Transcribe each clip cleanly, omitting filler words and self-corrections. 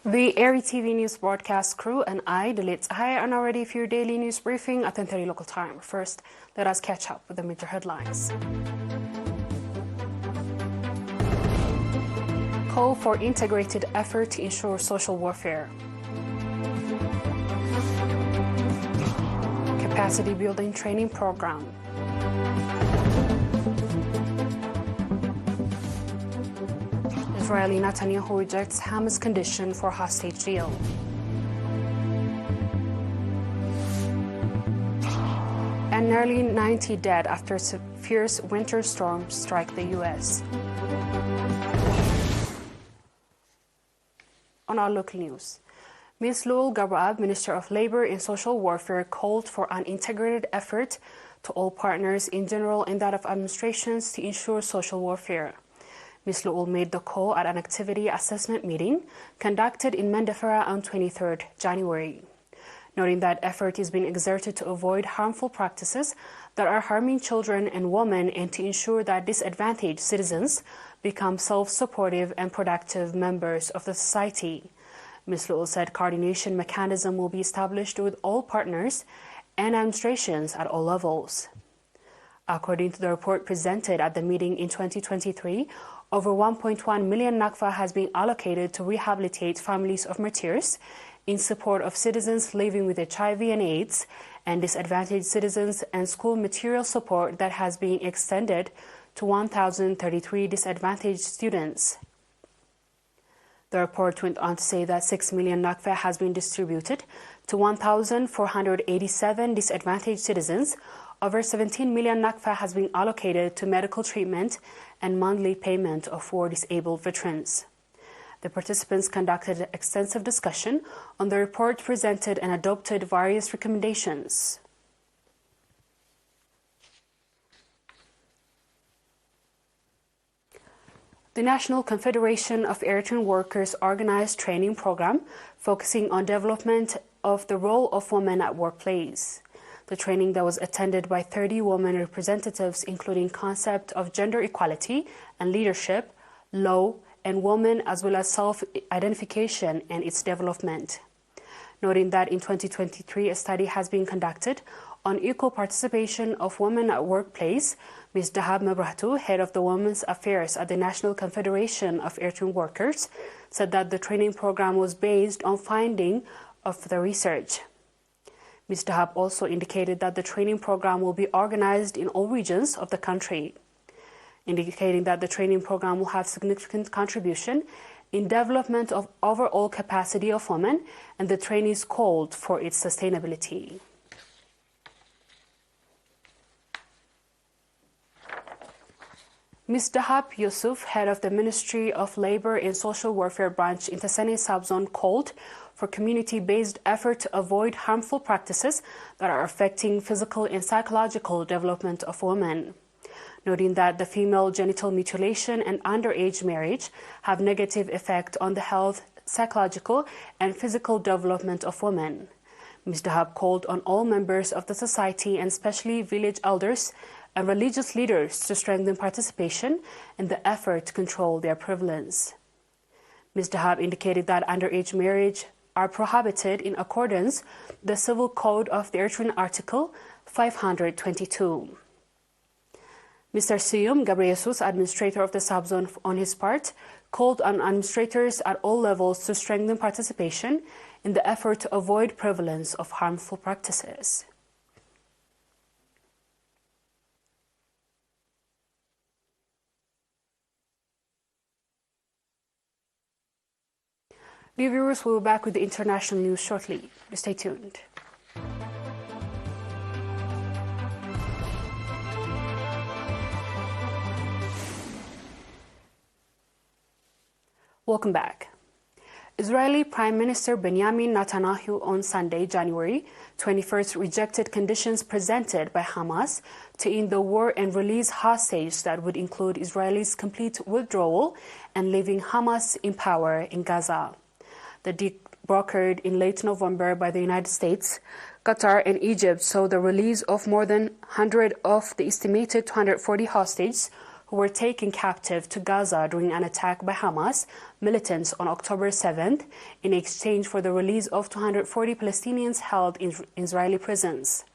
The ERi-TV news broadcast crew and I, Dalit Sahaya, are now ready for your daily news briefing at 10:30 local time. First, let us catch up with the major headlines. Call for integrated effort to ensure social warfare. Capacity building training program. Israeli Netanyahu rejects Hamas condition for hostage deal. And nearly 90 dead after fierce winter storms strike the U.S. On our local news, Ms. Lul Gabraab, Minister of Labor and Social Welfare, called for an integrated effort to all partners in general and that of administrations to ensure social welfare. Ms. Lul made the call at an activity assessment meeting conducted in Mandafara on 23rd January, noting that effort is being exerted to avoid harmful practices that are harming children and women and to ensure that disadvantaged citizens become self-supportive and productive members of the society. Ms. Lul said coordination mechanism will be established with all partners and administrations at all levels. According to the report presented at the meeting in 2023, over 1.1 million nakfa has been allocated to rehabilitate families of martyrs in support of citizens living with HIV and AIDS and disadvantaged citizens, and school material support that has been extended to 1,033 disadvantaged students. The report went on to say that 6 million nakfa has been distributed to 1,487 disadvantaged citizens. Over 17 million nakfa has been allocated to medical treatment and monthly payment of war disabled veterans. The participants conducted extensive discussion on the report presented and adopted various recommendations. The National Confederation of Eritrean Workers organized training program focusing on development of the role of women at workplace. The training that was attended by 30 women representatives, including concept of gender equality and leadership, law, and women, as well as self-identification and its development. Noting that in 2023, a study has been conducted on equal participation of women at workplace, Ms. Dahab Mabrahtu, head of the Women's Affairs at the National Confederation of Eritrean Workers, said that the training program was based on finding of the research. Ms. Dahab also indicated that the training program will be organized in all regions of the country, indicating that the training program will have significant contribution in development of overall capacity of women, and the trainees called for its sustainability. Ms. Dahab Yusuf, head of the Ministry of Labor and Social Welfare Branch in Tassani Subzone, called for community-based effort to avoid harmful practices that are affecting physical and psychological development of women, noting that the female genital mutilation and underage marriage have negative effect on the health, psychological, and physical development of women. Ms. Dahab called on all members of the society, and especially village elders and religious leaders, to strengthen participation in the effort to control their prevalence. Ms. Dahab indicated that underage marriage are prohibited in accordance with the Civil Code of the Eritrean Article 522. Mr. Siyum Gabriesus, administrator of the subzone, on his part, called on administrators at all levels to strengthen participation in the effort to avoid prevalence of harmful practices. Dear viewers, we'll be back with the international news shortly. Stay tuned. Welcome back. Israeli Prime Minister Benyamin Netanyahu on Sunday, January 21st, rejected conditions presented by Hamas to end the war and release hostages that would include Israel's complete withdrawal and leaving Hamas in power in Gaza. The deal brokered in late November by the United States, Qatar, and Egypt saw the release of more than 100 of the estimated 240 hostages who were taken captive to Gaza during an attack by Hamas militants on October 7th in exchange for the release of 240 Palestinians held in Israeli prisons.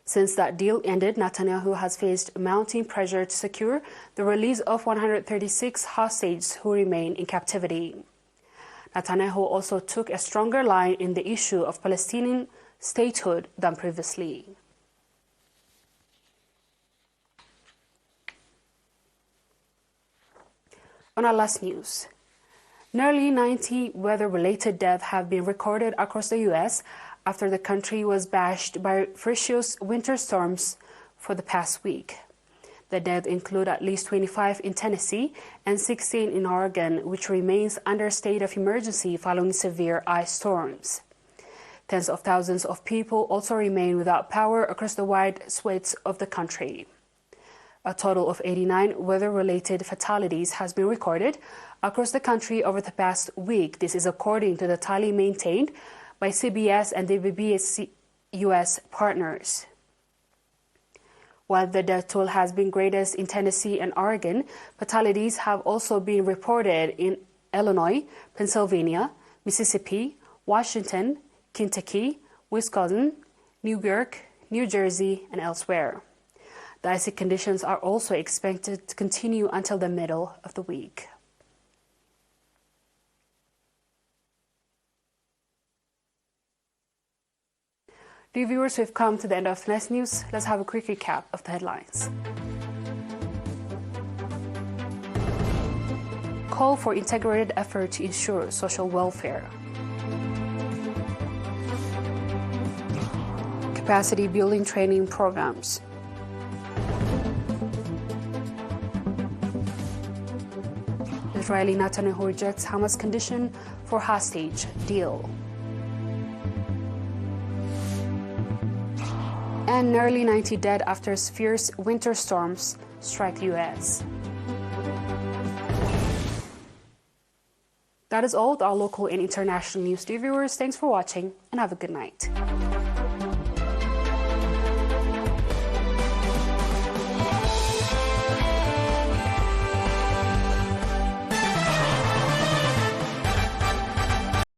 Since that deal ended, Netanyahu has faced mounting pressure to secure the release of 136 hostages who remain in captivity. Netanyahu also took a stronger line in the issue of Palestinian statehood than previously. On our last news, nearly 90 weather-related deaths have been recorded across the U.S. after the country was bashed by ferocious winter storms for the past week. The deaths include at least 25 in Tennessee and 16 in Oregon, which remains under a state of emergency following severe ice storms. Tens of thousands of people also remain without power across the wide swathes of the country. A total of 89 weather-related fatalities has been recorded across the country over the past week. This is according to the tally maintained by CBS and WBS U.S. partners. While the death toll has been greatest in Tennessee and Oregon, fatalities have also been reported in Illinois, Pennsylvania, Mississippi, Washington, Kentucky, Wisconsin, New York, New Jersey, and elsewhere. The icy conditions are also expected to continue until the middle of the week. Dear viewers, we've come to the end of tonight's news. Let's have a quick recap of the headlines. Call for integrated effort to ensure social welfare. Capacity building training programs. Israeli Netanyahu rejects Hamas condition for hostage deal. And nearly 90 dead after fierce winter storms strike the U.S. That is all with our local and international news. Dear viewers, thanks for watching and have a good night.